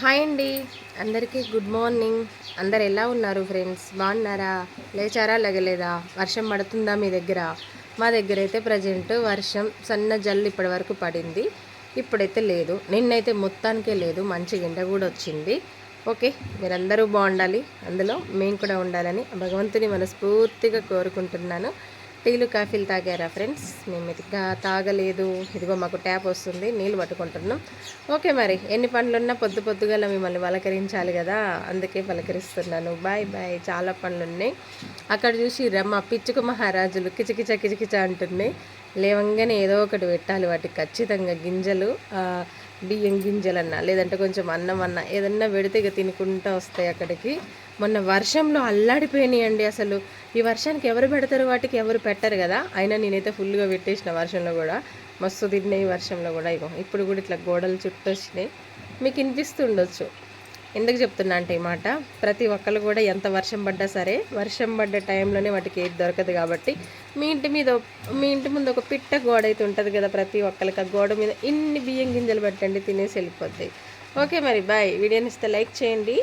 Hi అండి, అందరికీ good morning. అందరు ఎలా ఉన్నారు ఫ్రెండ్స్? బాగున్నారా? లేచారా? లెగలేదా? వర్షం పడుతుందా మీ దగ్గర? మా దగ్గర అయితే ప్రజెంట్ వర్షం సన్న జల్లు ఇప్పటి వరకు పడింది. ఇప్పుడైతే లేదు. నిన్నైతే మొత్తానికే లేదు. మంచి ఎండ కూడా వచ్చింది. ఓకే, మీరందరూ బాగుండాలి, అందులో మేము కూడా ఉండాలని భగవంతుని మనస్ఫూర్తిగా కోరుకుంటున్నాను. టీలు కాఫీలు తాగారా ఫ్రెండ్స్? మేము ఇంకా తాగలేదు. ఇదిగో మాకు ట్యాప్ వస్తుంది, నీళ్ళు పట్టుకుంటున్నాం. ఓకే, మరి ఎన్ని పనులున్నా పొద్దుగల మిమ్మల్ని పలకరించాలి కదా, అందుకే పలకరిస్తున్నాను. Bye bye. చాలా పనులు ఉన్నాయి. అక్కడ చూసి మా పిచ్చుక మహారాజులు కిచకిచ కిచకిచ అంటున్నాయి. లేవంగానే ఏదో ఒకటి పెట్టాలి వాటికి ఖచ్చితంగా. గింజలు, బియ్యం గింజలన్నా లేదంటే కొంచెం అన్నం అన్నా ఏదన్నా పెడితే ఇక తినుకుంటూ వస్తాయి అక్కడికి. మొన్న వర్షంలో అల్లాడిపోయినాయండి. అసలు ఈ వర్షానికి ఎవరు పెడతారు వాటికి? ఎవరు పెట్టరు కదా. అయినా నేనైతే ఫుల్గా పెట్టేసిన వర్షంలో కూడా. మస్తు తిన్నాయి వర్షంలో కూడా. ఇగో ఇప్పుడు కూడా ఇట్లా గోడలు చుట్టూ వచ్చినాయి. మీకు వినిపిస్తుండొచ్చు. ఎందుకు చెప్తున్నా అంటే ఈ మాట, ప్రతి ఒక్కరు కూడా ఎంత వర్షం పడ్డా సరే, వర్షం పడ్డ టైంలోనే వాటికి ఏది దొరకదు కాబట్టి మీ ఇంటి ముందు ఒక పిట్ట గోడ అయితే ఉంటుంది కదా, ప్రతి ఒక్కరికి ఆ గోడ మీద ఇన్ని బియ్యం గింజలు పెట్టండి, తినేసి వెళ్ళిపోతాయి. ఓకే మరి బాయ్. వీడియోని ఇస్తే లైక్ చేయండి.